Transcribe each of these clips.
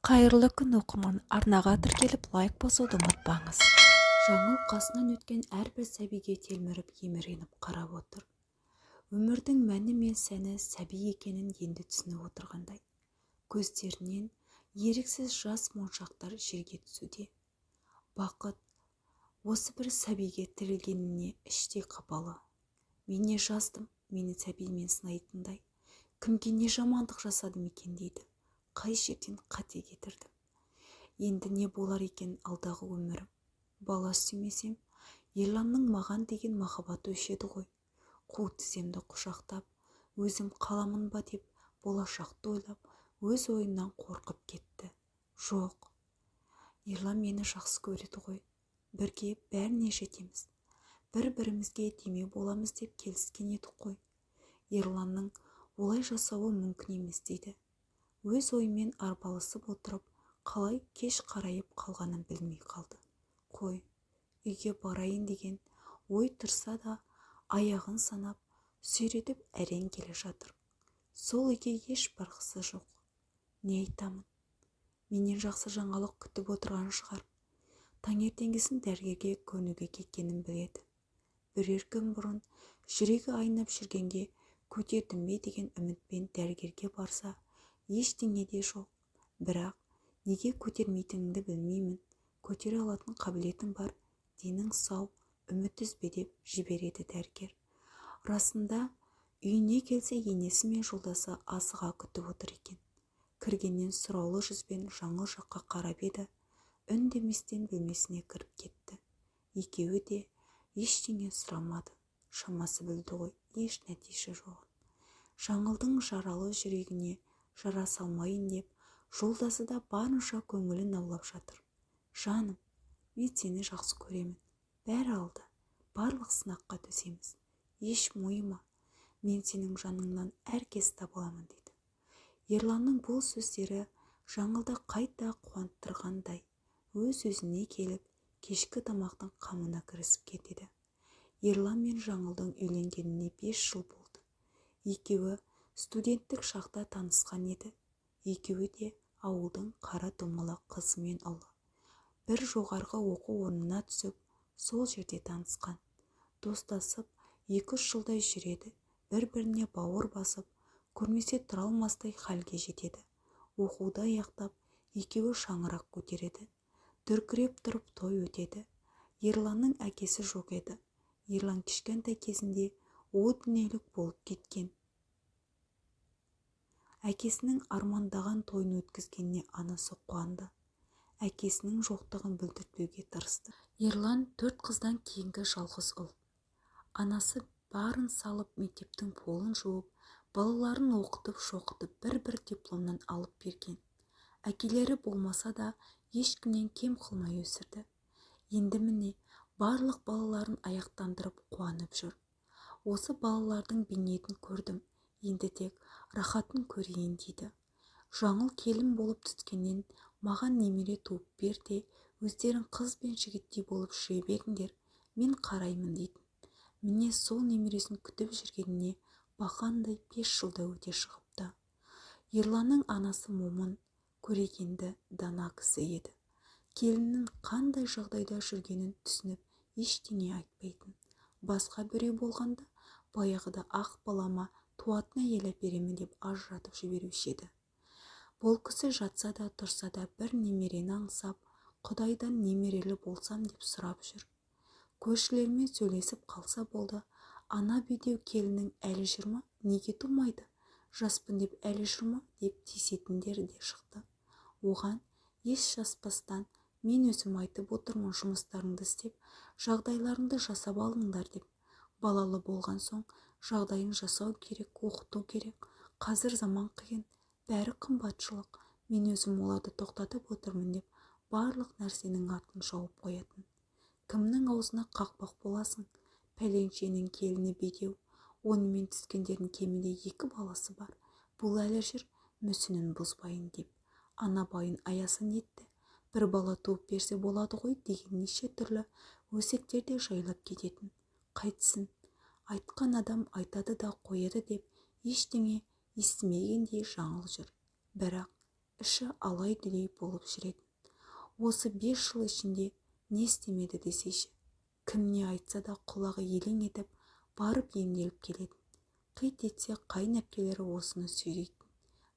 Қайырлы күн оқырман, арнаға тіркеліп лайк басуды ұмытпаңыз. Жаңыл қасынан өткен әрбір сәбиге телміріп еміреніп қарап отыр. Өмірдің мәні мен сәні сәби екенін енді түсініп отырғандай. Көздерінен еріксіз жас моншақтар жерге түсуде. Бақыт осы бір сәбиге тірілгеніне іштей қапалы. Мен не жаздым, мені сәбимен сынайтындай. Кімге не жамандық жасадым екен дейді. Қай жерден қате кетірдім. Енді не болар екен алдағы өмірім. Бала сүймесем, Ерланның маған деген махаббаты өшеді ғой. Қу тіземді құшақтап, өзім қаламын ба деп болашақты ойлап, өз ойынан қорқып кетті. Жоқ, Ерлан мені жақсы көреді ғой. Бірге бәріне жетеміз. Бір-бірімізге деме боламыз деп келіскен едік қой. Ерланның олай жасауы мүмкін емес дейді. Өз оймен арпалысып отырып, қалай кеш қарайып қалғанын білмей қалды. Қой, үйге барайын деген ой тұрса да, аяғын санап, сүйретіп әрең келе жатыр. Сол үйге еш барғысы жоқ. Не айтамын? Менен жақсы жаңалық күтіп отырған шығар. Таңертеңгісін дәрігерге көнуге кеткенін біледі. Бірер күн бұрын жүрегі айнап жүргенге көтердім бе деген үмітпен дәрігерге барса, ештеңе де жоқ. Бірақ неге көтермейтініңді білмеймін. Көтере алатын қабілетің бар, денің сау, үміт үзбе деп жібереді дәрігер. Расында үйіне келсе енесі мен жолдасы асыға күтіп отыр екен. Кіргеннен сұраулы жүзбен Жаңыл жаққа қарап еді, үндеместен бөлмесіне кіріп кетті. Екеуі де ештеңе сұрамады. Шамасы білді ғой, еш нәтиже жоқ. Жаңылдың жаралы жүрегіне жара салмайын деп, жолдасы да барынша көңілін аулап жатыр. Жаным, мен сені жақсы көремін. Бәрі алда, барлық сынаққа төземіз. Еш мойыма, мен сенің жаныңнан әркез табыламын дейді. Ерланның бұл сөздері Жаңылды қайта қуанттырғандай, өз-өзіне келіп, кешкі тамақтың қамына кірісіп кетеді. Ерлан мен Жаңылдың үйленгеніне 5 жыл болды. Екеуі студенттік шақта танысқан еді. Екеуі де ауылдың қара домалақ қызы мен ұлы. Бір жоғарғы оқу орнына түсіп, сол жерде танысқан. Достасып, 2-3 жылдай жүреді. Бір-біріне бауыр басып, көрмесе тұра алмастай халге жетеді. Оқуды аяқтап, екеуі шаңырақ көтереді. Дүркіреп тұрып той өтеді. Ерланның әкесі жоқ еді. Ерлан кішкентай кезінде о дүниелік болып кеткен. Әкесінің армандаған тойын өткізгеніне анасы қуанды. Әкесінің жоқтығын білдіртпеуге тырысты. Ерлан 4 қыздан кейінгі жалғыз ұл. Анасы барын салып мектептің полын жуып, балаларын оқытып-шоқытып бір-бір дипломнан алып берген. Әкелері болмаса да ешкімнен кем қылмай өсірді. Енді міне барлық балаларын аяқтандырып қуанып жүр. Осы балалардың бейнетін көрдім. Енді тек рахатын көрейін дейді. Жаңыл келін болып түскеннен маған немере туып бер де, өздерің қыз бен жігіттей болып жүре беріңдер, мен қараймын дейтін. Міне сол немересін күтіп жүргеніне бақандай 5 жылда өте шығыпты. Ерланның анасы момын, көрегенді, дана кісі еді. Келіннің қандай жағдайда жүргенін түсініп, ештеңе айтпайтын. Басқа біреу болғанда, баяғыда ақ балама туатын әйел әперемін деп ажыратып жіберуші еді. Бұл кісі жатса да тұрса да бір немерені аңсап, Құдайдан немерелі болсам деп сұрап жүр. Көршілермен сөйлесіп қалса болды, ана бедеу келіннің әлі жүр ма, неге тумайды, жаспын деп әлі жүр ма деп тиісетіндері де шықты. Оған еш жаспастан, мен өзім айтып отырмын жұмыстарыңды істеп, жағдайларыңды жасап алыңдар деп. Балалы болған соң жағдайын жасау керек, оқыту керек. Қазір заман қиын, бәрі қымбатшылық. Мен өзім оларды тоқтатып отырмын деп, барлық нәрсенің артын жауып қоятын. Кімнің аузына қақпақ боласың? Пәленшенің келіні бедеу, онымен түскендердің кемінде 2 баласы бар. Бұл әлі жүр, мүсінін бұзбайын деп. Ана байын аясын етті. Бір бала туып берсе болады ғой деген неше түрлі өсектерде жайлап кететін. Қайтсын, айтқан адам айтады да қояды деп ештеңе естімегендей Жаңыл жүр. Бірақ іші алай-дүлей болып жүретін. Осы 5 жыл ішінде не істемеді десейші. Кім не айтса да құлағы елең етіп барып емделіп келетін. Қит етсе қайынәпкелері осыны сүйрейтін.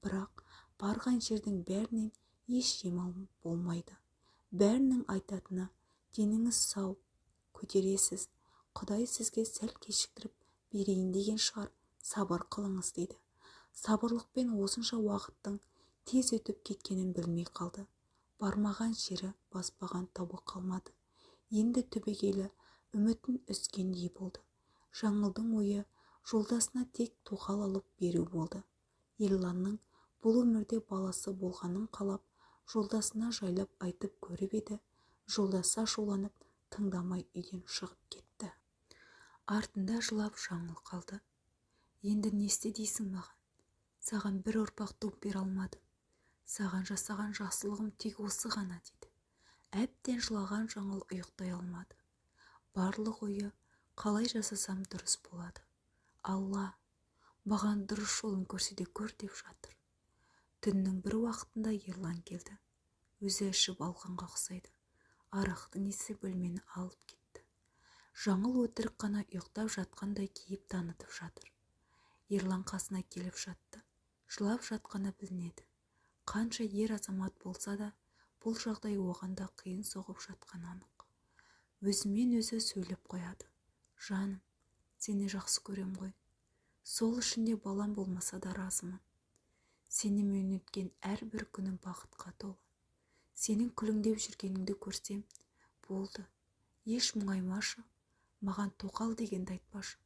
Бірақ барған жердің бәрінен еш ем болмайды. Бәрінің айтатыны: деніңіз сау, көтересіз, Құдай сізге сәл кешіктіріп берейін деген шығар, сабыр қылыңыз дейді. Сабырлықпен осынша уақыттың тез өтіп кеткенін білмей қалды. Бармаған жері, баспаған табы қалмады. Енді түбегейлі үмітін үзгендей болды. Жаңылдың ойы жолдасына тек тоқал алып беру болды. Ерланның бұл өмірде баласы болғанын қалап, жолдасына жайлап айтып көріп еді. Жолдасы ашуланып, тыңдамай үйден шығып кетті. Артында жылап жаңыл қалды. Енді не істе дейсің маған? Саған бір ұрпақ туып бере алмадым. Саған жасаған жақсылығым тек осы ғана дейді. Әбден жылаған жаңыл ұйықтай алмады. Барлық ойы: қалай жасасам дұрыс болады? Алла, маған дұрыс жолын көрсете көр деп жатыр. Түннің бір уақытында Ерлан келді. Өзі ішіп алғанға ұқсайды. Арақтың иісі бөлмені алып кетті. Жаңыл өтірік қана ұйықтап жатқандай кейіп танытып жатыр. Ерлан қасына келіп жатты. Жылап жатқаны білінеді. Қанша ер азамат болса да, бұл жағдай оған да қиын соғып жатқаны анық. Өзімен өзі сөйлеп қояды: жаным, сені жақсы көрем ғой. Сол ішінде балам болмаса да разымын. Сенімен өткен әрбір күнім бақытқа толы. Сенің күліңдеп жүргеніңді көрсем, болды. Еш мұңаймашы, маған тоқал дегенді айтпашы,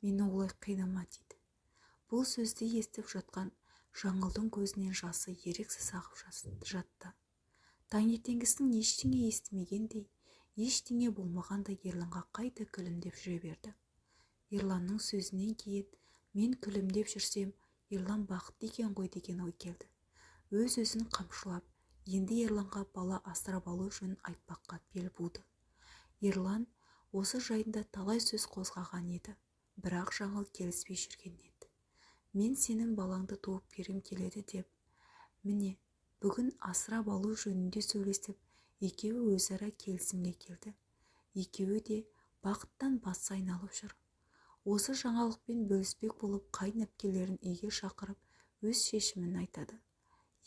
мені олай қинама дейді. Бұл сөзді естіп жатқан Жаңылдың көзінен жасы еріксіз ағып жатты. Таңертеңгісін ештеңе естімегендей, ештеңе болмағандай Ерланға қайта күлімдеп жүре берді. Ерланның сөзінен кейін мен күлімдеп жүрсем, Ерлан бақытты екен ғой деген ой келді. Өз-өзін қамшылап, енді Ерланға бала асырап алу жөнін айтпаққа бел буды. Ерлан осы жайында талай сөз қозғаған еді, бірақ Жаңыл келіспей жүрген еді. Мен сенің балаңды туып бергім келеді деп. Міне, бүгін асырап алу жөнінде сөйлесіп, екеуі өзара келісімге келді. Екеуі де бақыттан басы айналып жүр. Осы жаңалықпен бөліспек болып қайынәпкелерін үйге шақырып, өз шешімін айтады.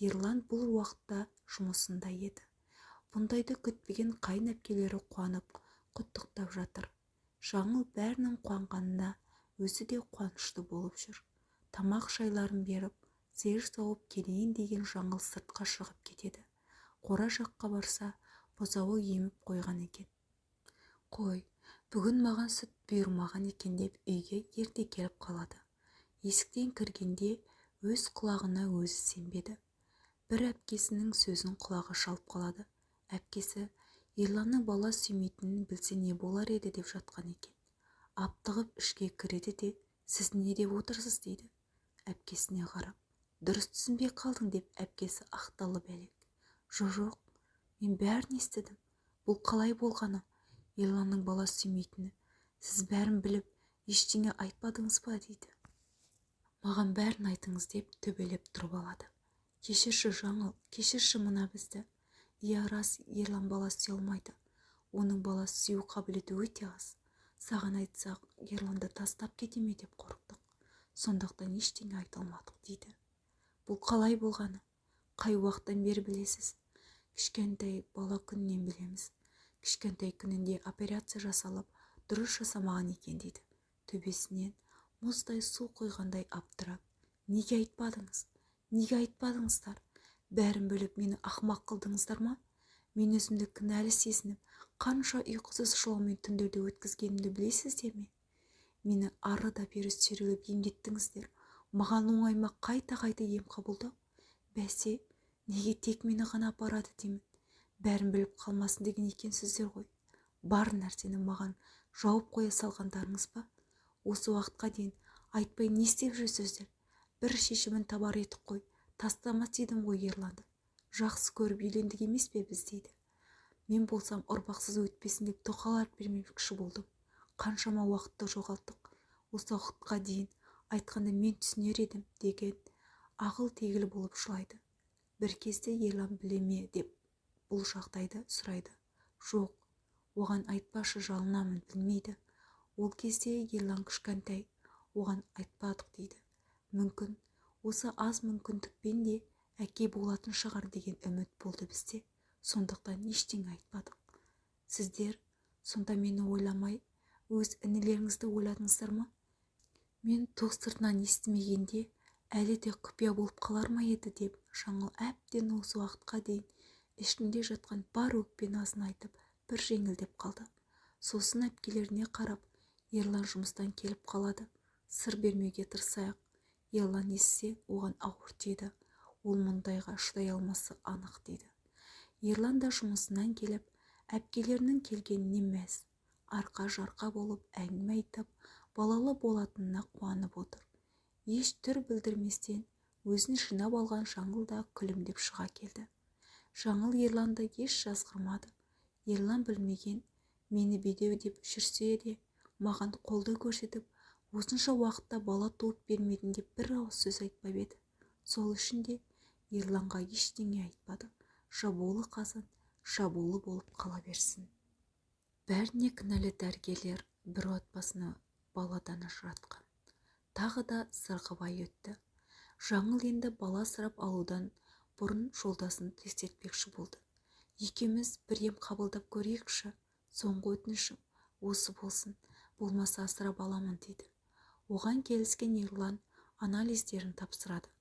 Ерлан бұл уақытта жұмысында еді. Бұндайды күтпеген қайынәпкелері қуанып, құттықтап жатыр. Жаңыл бәрінің қуанғанына өзі де қуанышты болып жүр. Тамақ шайларын беріп, сиыр сауып келейін деген Жаңыл сыртқа шығып кетеді. Қора жаққа барса, бұзауы еміп қойған екен. Қой, бүгін маған сүт бұйырмаған екен деп үйге ерте келіп қалады. Есіктен кіргенде өз құлағына өзі сенбеді. Бір әпкесінің сөзін құлағы шалып қалады. Әпкесі Ерланның бала сүймейтінін білсе не болар еді деп жатқан екен. Аптығып ішке кіреді де: сіз не деп отырсыз дейді. Әпкесіне қарап: дұрыс түсінбей қалдың деп әпкесі ақталып әлек. Жоқ, мен бәрін естідім. Бұл қалай болғаны? Ерланның бала сүймейтіні. Сіз бәрін біліп, ештеңе айтпадыңыз ба дейді. Маған бәрін айтыңыз деп төбелеп тұрып алады. Кешірші Жаңыл, кешірші мына бізді. Иә, рас, Ерлан бала сүйе алмайды. Оның баласы сүю қабілеті өте аз. Саған айтсақ, Ерланды тастап кете ме деп қорықтық. Сондықтан ештеңе айта алмадық дейді. Бұл қалай болғаны? Қай уақыттан бері білесіз? Кішкентай бала күнінен білеміз. Кішкентай күнінде операция жасалып, дұрыс жасамаған екен дейді. Төбесінен мұздай су құйғандай аптырап: неге айтпадыңыз? Неге айтпадыңыздар? Бәрін біліп мені ақымақ қылдыңыздар ма? Мен өзімді кінәлі сезініп, қанша ұйқысыз жылаумен түндерді өткізгенімді білесіздер ме? Мені ары да бері сүйрелеп емдеттіңіздер. Маған оңайма қайта-қайта ем қабылдау. Бәсе, неге тек мені ғана апарады деймін. Бәрін біліп қалмасын деген екенсіздер ғой. Бар нәрсені маған жауып қоя салғандарыңыз ба? Осы уақытқа дейін айтпай не істеп жүрсіздер? Бір шешімін табар едік қой. Тастамас едім ғой Ерланды. Жақсы көріп үйлендік емес пе біз дейді. Мен болсам ұрпақсыз өтпесін деп тоқал бермекші болдым. Қаншама уақытты жоғалттық. Осы уақытқа дейін айтқанды мен түсінер едім деген ағыл-тегіл болып жылайды. бір кезде ерлан біле ме деп бұл жағдайды сұрайды. Жоқ, оған айтпашы, жалынамын, білмейді. Ол кезде ерлан кішкентай, оған айтпадық дейді. Мүмкін осы аз мүмкіндікпен де әке болатын шығар деген үміт болды бізде. Сондықтан ештеңе айтпадық. Сіздер сонда мені ойламай, өз інілеріңізді ойладыңыздар ма? Мен тоқ сыртынан естімегенде әлі де құпия болып қалар ма еді деп жаңыл әбден осы уақытқа дейін ішінде жатқан бар өкпе-назын айтып бір жеңілдеп қалды. Сосын әпкелеріне қарап, ерлан жұмыстан келіп қалады. Сыр бермеуге тырысайық. Ерлан естісе, оған ауыр тиеді. Ол мұндайға шыдай алмасы анық дейді. Ерлан да жұмысынан келіп, әпкелерінің келгеніне мәз. Арқа-жарқа болып әңгіме айтып, балалы болатынына қуанып отыр. Еш түр білдірместен өзін жинап алған Жаңыл да күлімдеп шыға келді. Жаңыл Ерланды еш жазғырмады. Ерлан білмеген, мені бедеу деп жүрсе де, маған қолды көрсетіп, осынша уақытта бала туып бермедің деп бір ауыз сөз айтпап еді. Сол үшін де Ерланға ештеңе айтпады. Жабулы қазан жабулы болып қала берсін. Бәріне кінәлі дәрігерлер бір отбасыны баладан ажыратқан. Тағы да сырғыбай өтті. Жаңыл енді бала асырап алудан бұрын жолдасын тексертпекші болды. Екеуміз бір ем қабылдап көрейікші, соңғы өтінішім осы болсын, болмаса асырап аламын дейді. Оған келіскен Ерлан анализдерін тапсырады.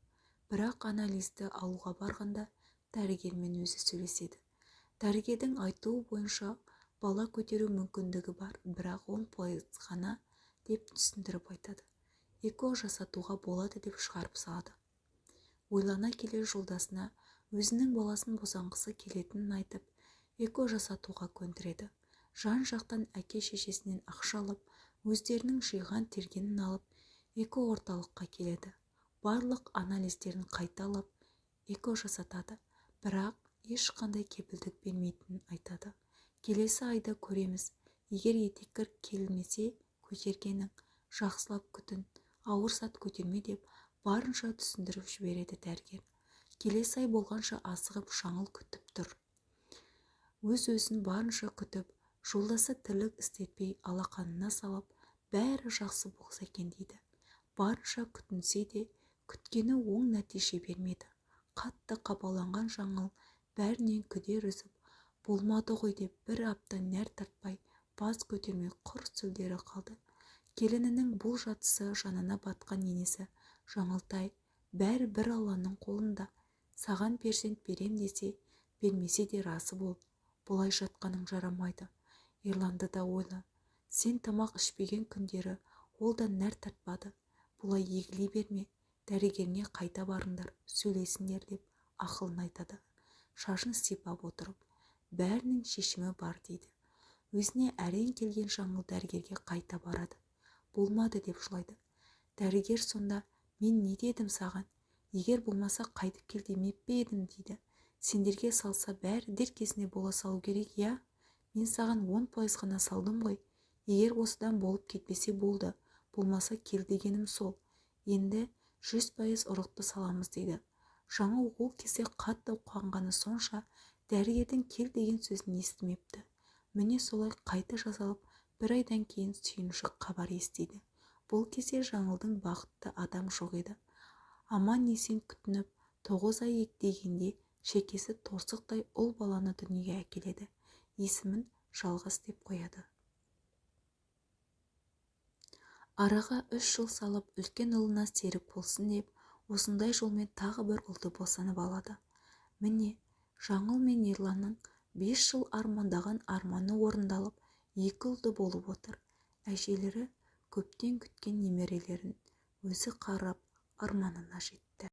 Бірақ анализді алуға барғанда дәрігермен өзі сөйлеседі. Дәрігердің айтуы бойынша бала көтеру мүмкіндігі бар, бірақ 10% ғана деп түсіндіріп айтады. Эко жасатуға болады деп шығарып салады. Ойлана келе жолдасына өзінің баласын босанғысы келетінін айтып, эко жасатуға көндіреді. Жан-жақтан әке-шешесінен ақша алып, өздерінің жиған тергенін алып, эко орталыққа келеді. Барлық анализдерін қайта алып, эко жасатады, бірақ ешқандай кепілдік бермейтінін айтады. Келесі айда көреміз. Егер етеккір келмесе, көтергенің, жақсылап күтін, ауыр зат көтерме деп барынша түсіндіріп жібереді дәрігер. Келесі ай болғанша асығып Жаңыл күтіп тұр. Өз-өзін барынша күтіп, жолдасы тірлік істетпей алақанына салып, бәрі жақсы болса екен дейді. Барынша күтінсе де, күткені оң нәтиже бермеді. Қатты қапаланған Жаңыл бәрінен күдер үзіп, болмады ғой деп бір апта нәр тартпай, бас көтермей құр сүлдері қалды. Келінінің бұл жатысы жанына батқан енесі Жаңылтай, бәрі бір Алланың қолында. Саған перзент берем десе, бермесе де разы бол. Бұлай жатқаның жарамайды. Ерланды да ойла. Сен тамақ ішпеген күндері ол да нәр тартпады. Бұлай егіле берме. Дәрігеріне қайта барыңдар, сөйлесіңдер деп ақылын айтады. Шашын сипап отырып, бәрінің шешімі бар дейді. Өзіне әрең келген Жаңыл дәрігерге қайта барады. Болмады деп жылайды. Дәрігер сонда, мен не дедім саған? Егер болмаса қайтып кел демеп пе едім дейді. Сендерге салса бәрі дер кезінде бола салу керек, я? Мен саған 10% ғана салдым ғой. Егер осыдан болып кетпесе болды, болмаса кел дегенім сол. Енді 100% ұрықты саламыз дейді. Жаңыл ол кезде қатты қуанғаны сонша, дәрігердің кел деген сөзін естімепті. Міне солай қайта жасалып, бір айдан кейін сүйінші хабар естиді. Бұл кезде Жаңылдың бақытты адам жоқ еді. Аман есен күтініп, 9 ай дегенде шекесі торсықтай ұл баланы дүниеге әкеледі. Есімін Жалғыз деп қояды. Араға 3 жыл салып, үлкен ұлына серік болсын деп, осындай жолмен тағы бір ұлды босанып алады. Міне, Жаңыл мен Ерланның 5 жыл армандаған арманы орындалып, 2 ұлды болып отыр. Әжелері көптен күткен немерелерін өзі қарап арманына жетті.